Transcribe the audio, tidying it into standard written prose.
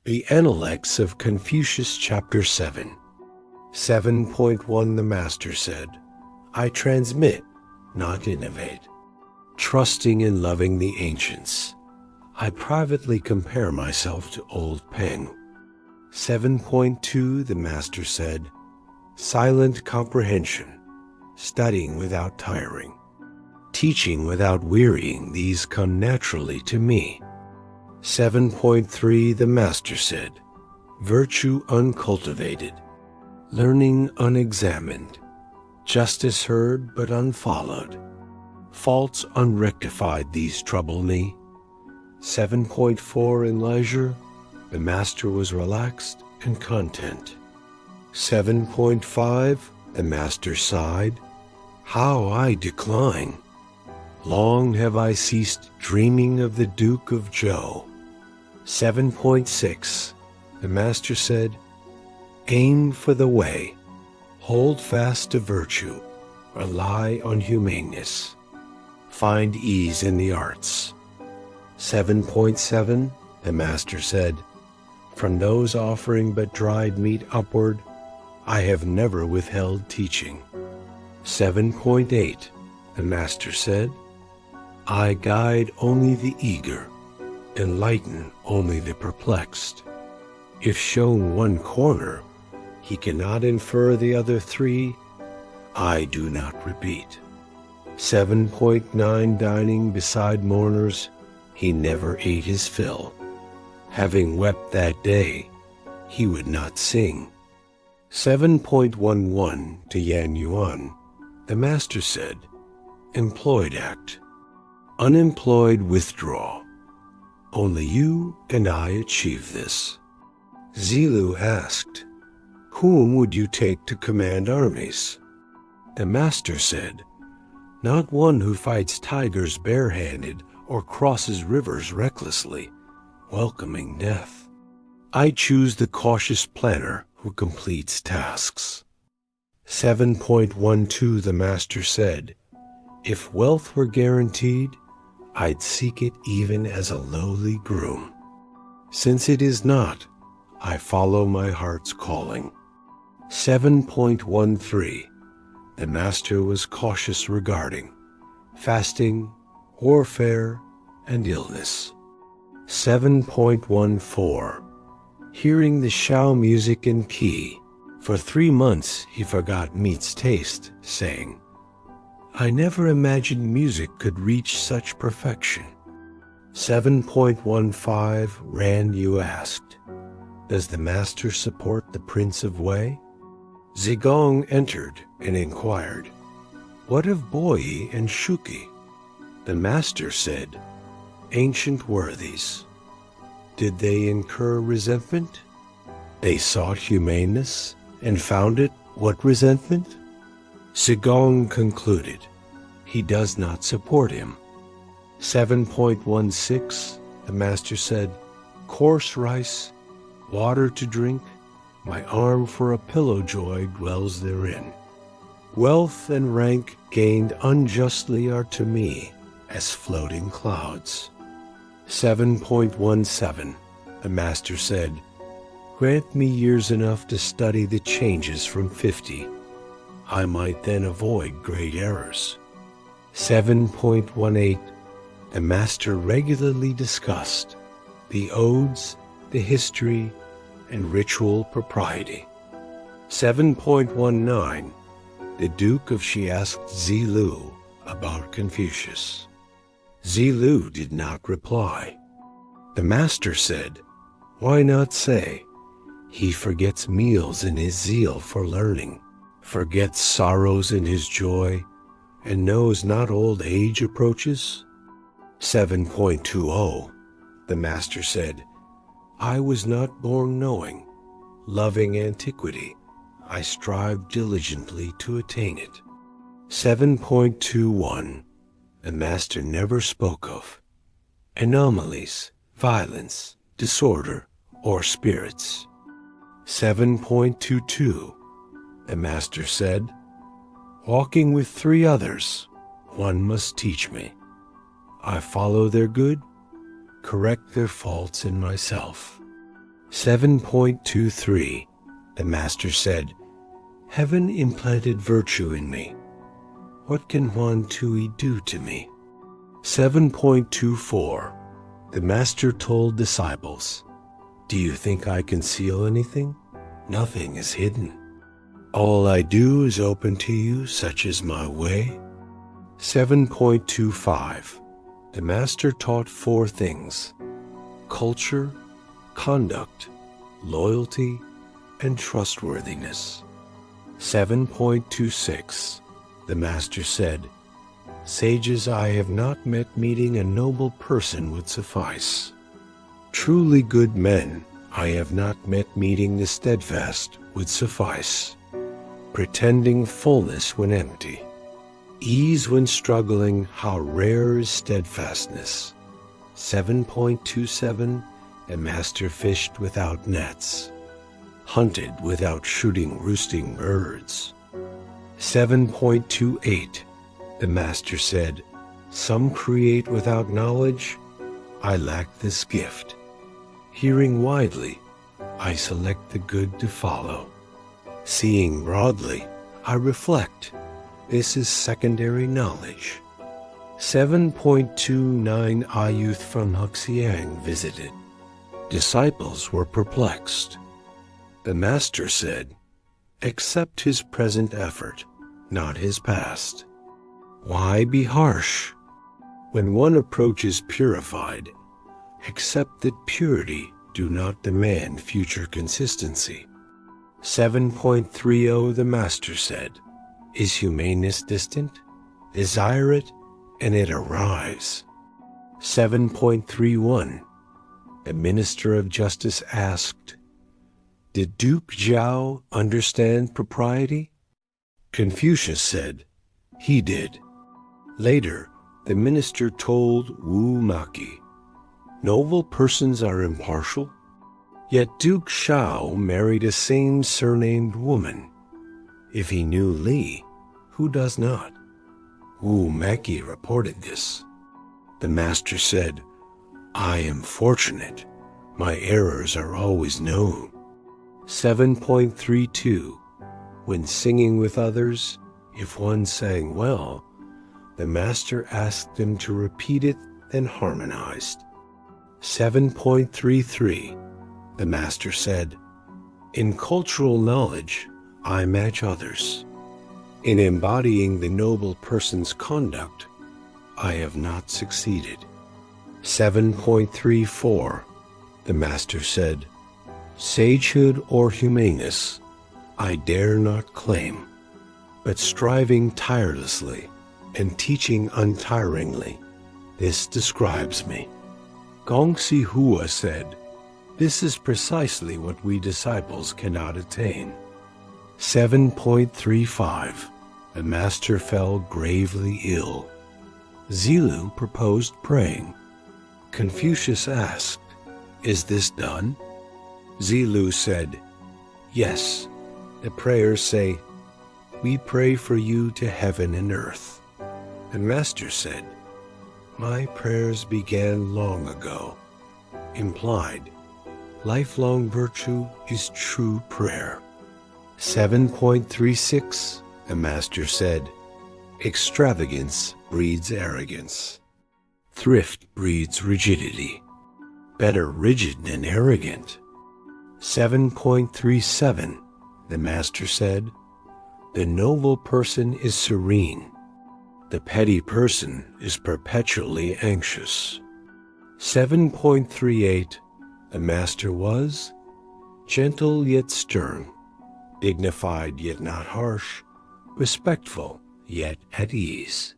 The Analects of Confucius, Chapter 7. 7.1 The Master said, I transmit, not innovate. Trusting and loving the ancients, I privately compare myself to old Peng. 7.2 The Master said, silent comprehension, studying without tiring, teaching without wearying, these come naturally to me. 7.3 The Master said, virtue uncultivated, learning unexamined, justice heard but unfollowed, faults unrectified, these trouble me. 7.4 In leisure, the Master was relaxed and content. 7.5 The Master sighed, how I decline! Long have I ceased dreaming of the Duke of Zhou. 7.6 The Master said, aim for the way, hold fast to virtue, rely on humaneness, find ease in the arts. 7.7 The Master said, from those offering but dried meat upward, I have never withheld teaching. 7.8 The Master said, I guide only the eager, enlighten only the perplexed. If shown one corner, he cannot infer the other three, I do not repeat. 7.9 Dining beside mourners, he never ate his fill. Having wept that day, he would not sing. 7.11 To Yan Yuan, the Master said, employed act, unemployed withdraw. Only you and I achieve this. Zilu asked, whom would you take to command armies? The Master said, not one who fights tigers barehanded or crosses rivers recklessly, welcoming death. I choose the cautious planner who completes tasks. 7.12 The Master said, if wealth were guaranteed, I'd seek it even as a lowly groom. Since it is not, I follow my heart's calling. 7.13 The Master was cautious regarding fasting, warfare, and illness. 7.14 Hearing the xiao music and key, for 3 months he forgot meat's taste, saying, I never imagined music could reach such perfection. 7.15 Ran Yu asked, does the Master support the Prince of Wei? Zigong entered and inquired, what of Boyi and Shuki? The Master said, ancient worthies. Did they incur resentment? They sought humaneness and found it what resentment? Zigong concluded, he does not support him. 7.16 The Master said, coarse rice, water to drink, my arm for a pillow joy dwells therein. Wealth and rank gained unjustly are to me as floating clouds. 7.17 The Master said, grant me years enough to study the changes from 50. I might then avoid great errors. 7.18 The Master regularly discussed the odes, the history, and ritual propriety. 7.19 The Duke of Xi asked Zilu about Confucius. Zilu did not reply. The Master said, why not say, he forgets meals in his zeal for learning, forgets sorrows in his joy, and knows not old age approaches? 7.20 The Master said, I was not born knowing, loving antiquity, I strive diligently to attain it. 7.21 The Master never spoke of anomalies, violence, disorder, or spirits. 7.22 The Master said, walking with 3 others, one must teach me. I follow their good, correct their faults in myself. 7.23. The Master said, Heaven implanted virtue in me. What can Huan Tui do to me? 7.24. The Master told disciples, Do you think I conceal anything? Nothing is hidden. All I do is open to you, such is my way. 7.25. The Master taught 4 things: culture, conduct, loyalty, and trustworthiness. 7.26. The Master said, Sages I have not met, meeting a noble person would suffice. Truly good men I have not met, meeting the steadfast would suffice. Pretending fullness when empty, ease when struggling, how rare is steadfastness. 7.27. The Master fished without nets, hunted without shooting roosting birds. 7.28. The Master said, Some create without knowledge. I lack this gift. Hearing widely, I select the good to follow. Seeing broadly, I reflect. This is secondary knowledge. 7.29. A youth from Xiang visited. Disciples were perplexed. The Master said, Accept his present effort, not his past. Why be harsh? When one approaches purified, accept that purity do not demand future consistency. 7.30. The Master said, Is humaneness distant? Desire it, and it arrives. 7.31. The Minister of Justice asked, Did Duke Xiao understand propriety? Confucius said, He did. Later, the minister told Wu Maki, Noble persons are impartial, yet Duke Xiao married a same surnamed woman. If he knew Li, who does not? Wu Maki reported this. The Master said, I am fortunate. My errors are always known. 7.32. When singing with others, if one sang well, the Master asked them to repeat it, then harmonized. 7.33. The Master said, In cultural knowledge, I match others. In embodying the noble person's conduct, I have not succeeded. 7.34. The Master said, Sagehood or humaneness, I dare not claim, but striving tirelessly and teaching untiringly, this describes me. Gongxi Hua said, This is precisely what we disciples cannot attain. 7.35. The Master fell gravely ill. Zilu proposed praying. Confucius asked, Is this done? Zilu said, Yes. The prayers say, We pray for you to heaven and earth. The Master said, My prayers began long ago. Implied, lifelong virtue is true prayer. 7.36. The Master said, Extravagance breeds arrogance. Thrift breeds rigidity. Better rigid than arrogant. 7.37. The Master said, The noble person is serene. The petty person is perpetually anxious. 7.38. The Master was gentle yet stern, dignified yet not harsh, respectful yet at ease.